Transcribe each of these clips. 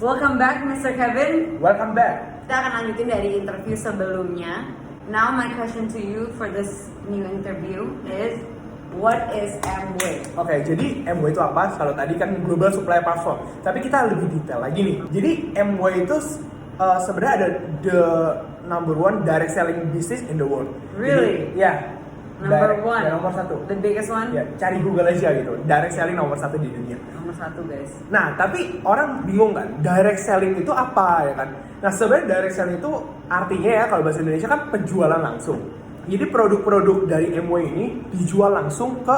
Welcome back, Mr. Kevin. Welcome back. Kita akan lanjutin dari interview sebelumnya. Now my question to you for this new interview is, what is Amway? Oke, jadi Amway itu apa? Kalau tadi kan Global Supply Platform, tapi kita lebih detail lagi nih. Jadi Amway itu sebenarnya ada the number one direct selling business in the world. Really? Jadi, ya. Number one. Ya, nomor satu. The biggest one? Ya, cari Google aja gitu. Direct selling nomor satu di dunia. Nomor satu, guys. Nah, tapi orang bingung kan, direct selling itu apa ya kan? Nah, sebenarnya direct selling itu artinya ya kalau bahasa Indonesia kan penjualan langsung. Jadi produk-produk dari Amway ini dijual langsung ke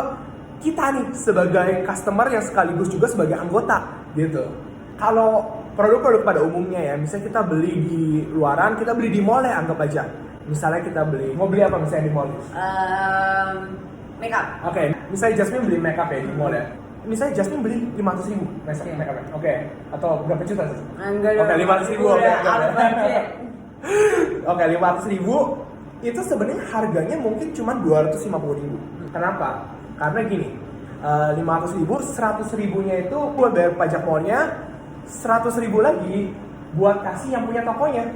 kita nih sebagai customer yang sekaligus juga sebagai anggota gitu. Kalau produk-produk pada umumnya ya, misalnya kita beli di luaran, kita beli di mall ya, anggap aja. Misalnya kita mau beli apa misalnya di mall? Makeup. Oke, misalnya Jasmine beli makeup ya di mall ya. Misalnya Jasmine beli 500.000 makeup ya. Oke, atau berapa juta sih? Enggak. Oke, 500.000. Oke, 500.000 itu sebenarnya harganya mungkin cuma 250.000. Kenapa? Karena gini, 500.000, 100.000-nya itu buat bayar pajak mallnya, 100.000 lagi buat kasih yang punya tokonya.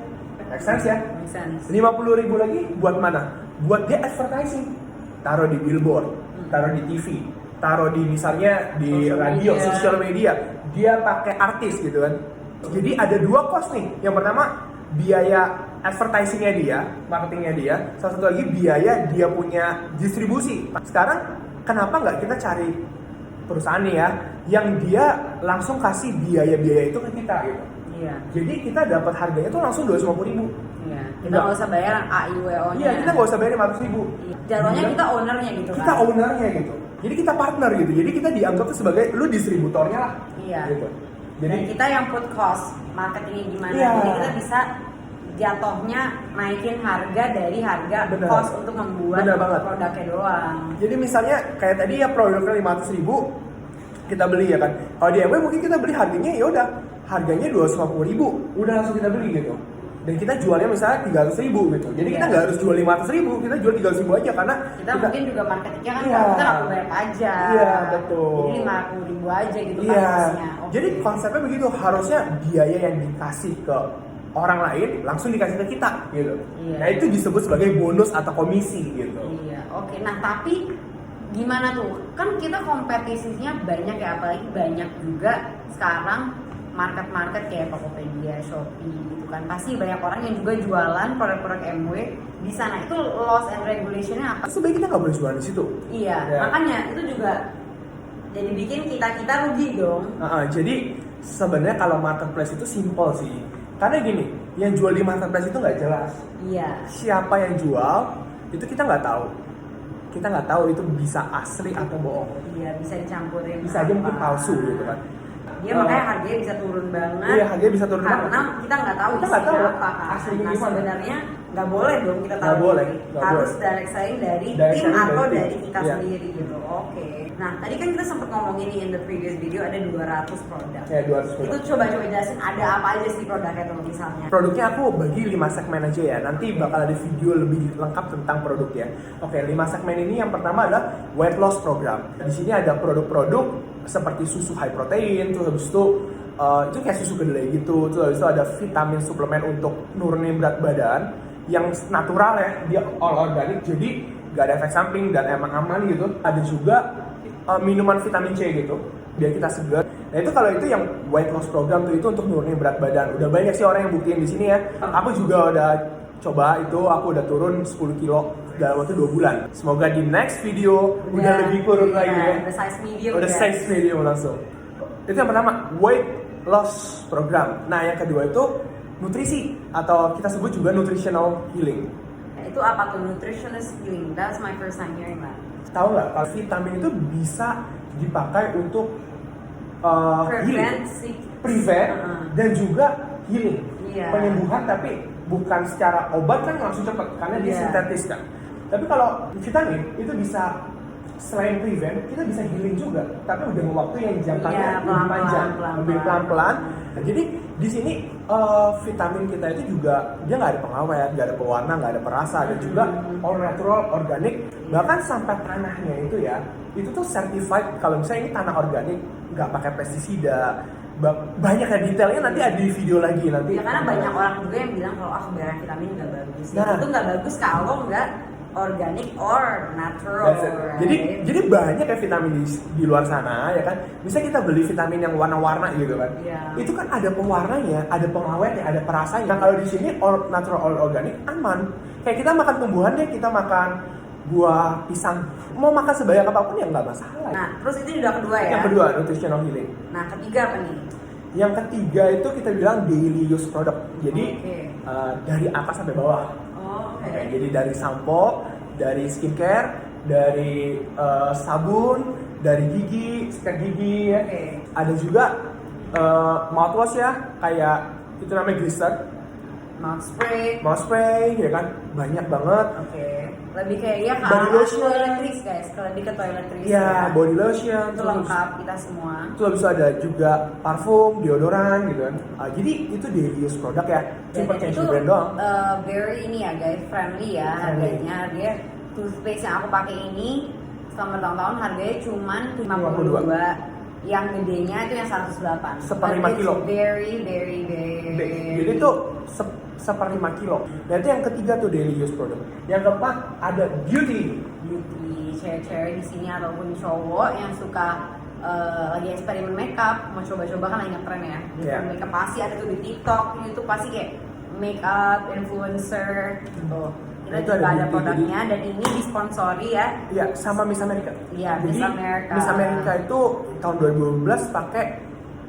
Make sense ya? Make sense. 50.000 lagi buat mana? Buat dia advertising. Taruh di billboard, taruh di TV, taruh di misalnya di radio, social media. Dia pakai artis gitu kan. Jadi ada dua cost nih. Yang pertama biaya advertisingnya dia, marketingnya dia. Salah satu lagi biaya dia punya distribusi. Sekarang kenapa nggak kita cari perusahaan nih ya, yang dia langsung kasih biaya-biaya itu ke kita gitu. Iya. Jadi kita dapat harganya tuh langsung 250.000. Iya. Kita nggak usah bayar AIWO-nya. Iya, kita nggak usah bayar 500.000. Iya. Jatuhnya kita ownernya gitu kan. Kita ownernya gitu. Jadi kita partner gitu. Jadi kita dianggap tuh sebagai lu distributornya lah. Iya. Gitu. Jadi dan kita yang put cost marketingnya gimana. Iya. Jadi kita bisa jatuhnya naikin harga dari harga Bener. cost untuk membuat Bener banget. produknya doang. Jadi misalnya kayak tadi ya produknya 500.000 kita beli ya kan. Kalau di Amway mungkin kita beli harganya ya udah harganya 250.000, udah langsung kita beli gitu. Dan kita jualnya misalnya 300.000 gitu. Jadi kita nggak harus jual 500.000, kita jual 300.000 aja karena kita mungkin juga marketingnya kan Iya. kita nggak perlu bayar pajak. Iya, betul. Jadi 50.000 aja gitu kan Iya. harusnya. Oke. Jadi konsepnya begitu, harusnya biaya yang dikasih ke orang lain langsung dikasih ke kita gitu. Iya. Nah, itu disebut sebagai bonus atau komisi gitu. Iya, oke. Nah, tapi gimana tuh? Kan kita kompetisinya banyak ya, apalagi banyak juga sekarang market-market kayak Tokopedia, Shopee gitu kan. Pasti banyak orang yang juga jualan produk-produk Amway di sana. Itu laws and regulation-nya apa? Sebenarnya kita nggak boleh jualan di situ. Iya, Ya. makanya itu juga jadi bikin kita rugi dong. Jadi sebenarnya kalau marketplace itu simple sih. Karena gini, yang jual di marketplace itu nggak jelas. Iya. Siapa yang jual itu kita nggak tahu. Kita nggak tahu itu bisa asli atau bohong. Iya, bisa dicampurin. Bisa aja mungkin palsu gitu kan. Dia makanya harganya bisa turun banget. Iya, harganya bisa turun karena banget. kita nggak tahu Kita nggak isinya tahu apa kan. aslinya Nah, gimana. sebenarnya nggak boleh dong kita tahu. Nggak boleh, nggak Harus boleh. direct selling dari Direct tim selling atau dari tim. dari kita Iya. sendiri gitu. Oke. Nah, tadi kan kita sempat ngomongin nih in the previous video ada 200 produk. Ya 200 Itu coba jelasin ada apa aja sih produknya tuh misalnya. Produknya aku bagi 5 segmen aja ya. Nanti bakal ada video lebih lengkap tentang produknya. Oke, 5 segmen ini yang pertama adalah weight loss program. Di sini ada produk-produk seperti susu high protein, terus habis itu kayak susu kedelai gitu. Terus habis itu ada vitamin suplemen untuk nurunin berat badan yang natural ya, dia all organic, jadi gak ada efek samping dan emang aman gitu. Ada juga minuman vitamin C gitu, biar kita segar. Nah itu kalau itu yang weight loss program tuh itu untuk nurunin berat badan. Udah banyak sih orang yang buktiin di sini ya. Aku juga udah coba itu, aku udah turun 10 kilo dalam waktu 2 bulan. Semoga di next video udah lebih turun lagi ya. Udah size medium. Udah ya. size medium langsung. Itu yang pertama, weight loss program. Nah yang kedua itu nutrisi atau kita sebut juga nutritional healing. Itu apa tuh nutritionist healing? That's my first time hearing that. Tahu nggak kalau vitamin itu bisa dipakai untuk healing, prevent dan juga healing, Iya. penyembuhan, tapi bukan secara obat kan langsung cepet karena dia Iya. sintetis kan. Tapi kalau vitamin itu bisa selain prevent, kita bisa healing juga, tapi dengan waktu yang jangkanya lebih panjang, lebih pelan-pelan. Nah, jadi di sini vitamin kita itu juga dia nggak ada pengawet, nggak ada pewarna, nggak ada perasa, dan juga all natural, organik. Bahkan sampai tanahnya itu ya, itu tuh certified kalau misalnya ini tanah organik, nggak pakai pestisida, banyak ya detailnya, nanti ada di video lagi nanti. Ya karena banyak orang juga yang bilang kalau kebenaran vitamin nggak bagus. Nah. Itu nggak bagus kalau nggak organic or natural. That's it. Right? Jadi banyak ya vitamin di luar sana ya kan. Bisa kita beli vitamin yang warna-warna gitu kan. Iya. Itu kan ada pewarnanya, ada pengawetnya, ada perasanya. Nah, kalau di sini natural or organic aman. Kayak kita makan tumbuhan deh, kita makan buah pisang, mau makan sebanyak apapun ya nggak masalah. Nah, terus itu udah kedua ya. Yang kedua, nutritional healing. Nah, ketiga apa nih? Yang ketiga itu kita bilang daily use product. Jadi Oke. dari atas sampai bawah. Oh, oke. Oke, jadi dari sampo, dari skincare, dari sabun, dari gigi, sikat gigi ya. Oke. Ada juga mouthwash ya, kayak itu namanya glycer, mouth spray ya kan, banyak banget. Oke. Lebih kayak ya ke Body arah lotion. toiletries guys, lebih ke toiletries Ya, body lotion, Itu lengkap kita semua. Itu habis itu ada juga parfum, deodoran gitu kan. Jadi itu daily use product ya, Dan simple change itu the brand doang. very ini ya guys, friendly ya Friendly. harganya. Dia toothpaste yang aku pakai ini selama bertahun-tahun harganya cuma 52. Yang gedenya itu yang 108. Seper 5 kilo. Very. Jadi itu seper 5 kilo. Dan itu yang ketiga tuh daily use product. Yang keempat ada beauty. Cewek-cewek di sini ataupun cowok yang suka lagi eksperimen makeup, mau coba-coba kan lagi ngetren ya. Yeah. Makeup pasti ada tuh di TikTok, itu pasti kayak makeup influencer gitu. Kita Itu juga ada ada beauty, produknya dan ini disponsori ya. Ya, sama Miss America. Iya, Jadi Miss America. Miss America itu tahun 2012 pakai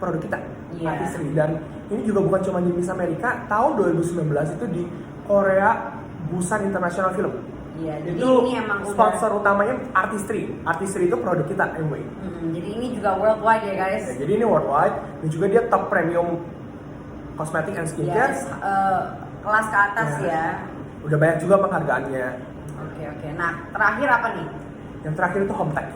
produk kita, Iya. Artistry. Dan ini juga bukan cuma di Miss America, tahun 2019 itu di Korea Busan International Film. Iya, jadi Itu ini emang sponsor utamanya Artistry. Artistry itu produk kita anyway. jadi ini juga worldwide ya guys. Ya, jadi ini worldwide dan juga dia top premium cosmetic and skincare. Yes, kelas ke atas Ya. ya. Udah banyak juga penghargaannya. Oke. Nah, terakhir apa nih? Yang terakhir itu home tech.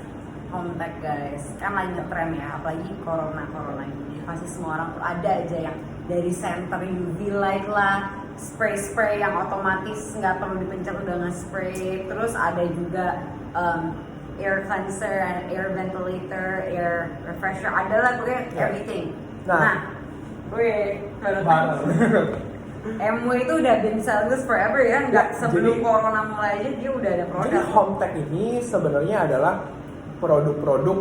Home tech guys, kan lagi ngetren ya, apalagi corona ini. Pasti semua orang tuh ada aja yang dari center UV light lah, spray yang otomatis nggak perlu dipencet udah nge-spray. Terus ada juga air cleanser, air ventilator, air refresher, ada lah gue Ya. everything. Nah. Gue Bareng. MW itu udah been selling forever ya, nggak Ya, sebelum jadi- corona mulai aja dia udah ada Jadi produk. home tech ini sebenarnya adalah produk-produk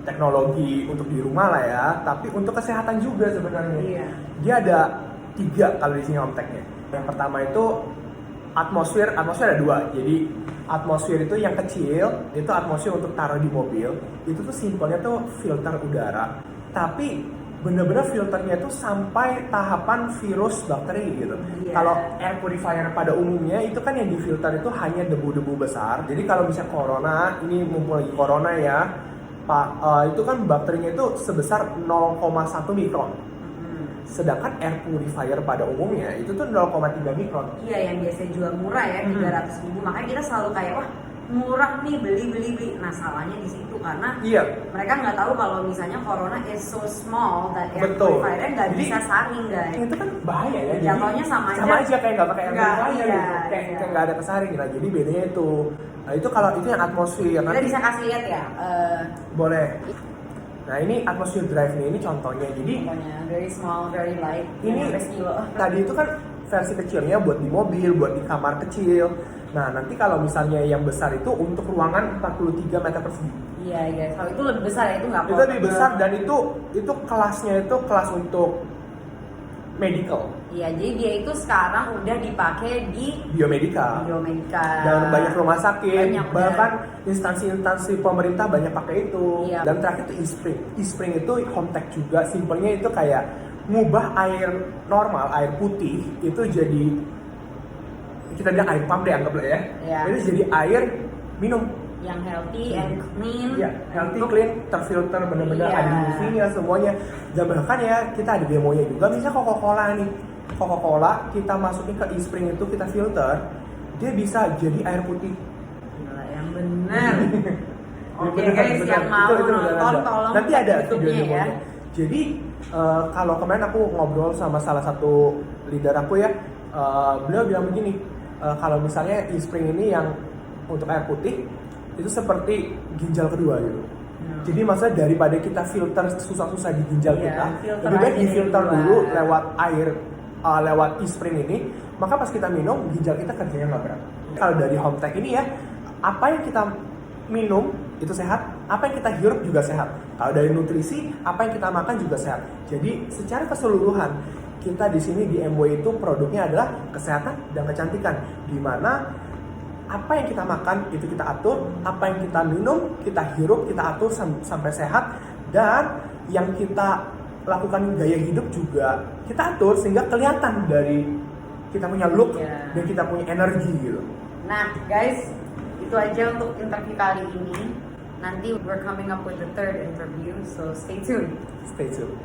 teknologi untuk di rumah lah ya, tapi untuk kesehatan juga sebenarnya. Iya. Dia ada 3 kalau di sini home tech-nya. Yang pertama itu atmosfer ada 2. Jadi atmosfer itu yang kecil, itu atmosfer untuk taruh di mobil. Itu tuh simpelnya tuh filter udara. Tapi bener-bener filternya tuh sampai tahapan virus bakteri gitu. Iya. Kalau air purifier pada umumnya itu kan yang difilter itu hanya debu-debu besar. Jadi kalau bisa corona, ini mumpung lagi corona ya, Pak, itu kan bakterinya itu sebesar 0,1 mikron. Sedangkan air purifier pada umumnya itu tuh 0,3 mikron. Iya, yang biasa jual murah ya, 300.000. Makanya kita selalu kayak, wah murah nih, beli. Nah salahnya di situ karena Iya. mereka nggak tahu kalau misalnya corona is so small that air Betul. purifier nggak Jadi, bisa saring guys. Itu kan bahaya ya. Jadi, Jatuhnya sama aja. kayak nggak pakai air Nggak, purifier iya, gitu. Kayak iya. nggak ada kesaring. Nah jadi bedanya itu. Nah itu kalau itu yang atmosfer. Kita Nanti bisa kasih lihat ya, boleh. Nah ini atmosphere drive nih, ini contohnya. Jadi pokoknya very small, very light. Ini 15 kilo. tadi itu kan versi kecilnya buat di mobil, buat di kamar kecil. Nah nanti kalau misalnya yang besar itu untuk ruangan 43 meter persegi. Iya guys, kalau itu lebih besar ya, itu nggak Itu lebih besar dan itu kelasnya itu kelas untuk medical, Iya, jadi dia itu sekarang udah dipakai di biomedical. biomedical. Dan banyak rumah sakit, Banyak, bahkan instansi-instansi pemerintah banyak pakai itu. Iya. Dan terakhir itu e-spring. E-spring itu home tech juga, simpelnya itu kayak ngubah air normal, air putih itu jadi, kita bilang air pump deh anggaplah ya. Iya. Itu jadi air minum. yang healthy and clean. Iya, healthy, Untuk- clean, terfilter bener-bener Iya. ada UV-nya semuanya. Dan bahkan ya kita ada demonya juga, misalnya Coca-Cola nih. Coca-Cola kita masukin ke e-spring itu kita filter, dia bisa jadi air putih. Gila, yang benar. Oke Bener, guys, bener. yang mau Itu beneran nonton ada. tolong nanti cek ada YouTube-nya video ya. demonya. Jadi kalau kemarin aku ngobrol sama salah satu leader aku ya, beliau bilang begini, kalau misalnya e-spring ini yang untuk air putih itu seperti ginjal kedua gitu. Jadi maksudnya daripada kita filter susah-susah di ginjal Iya, kita, filter lebih baik aja difilter dari dulu luar. lewat air, lewat e-spring ini. Maka pas kita minum, ginjal kita kerjanya nggak berat. Kalau dari home tech ini ya, apa yang kita minum itu sehat, apa yang kita hirup juga sehat. Kalau dari nutrisi, apa yang kita makan juga sehat. Jadi secara keseluruhan kita di sini di MW itu produknya adalah kesehatan dan kecantikan, di mana apa yang kita makan itu kita atur, apa yang kita minum kita hirup, kita atur sampai sehat, dan yang kita lakukan gaya hidup juga kita atur sehingga kelihatan dari kita punya look Iya. dan kita punya energi gitu. Nah guys, itu aja untuk interview kali ini. Nanti we're coming up with the third interview, so stay tuned. Stay tuned.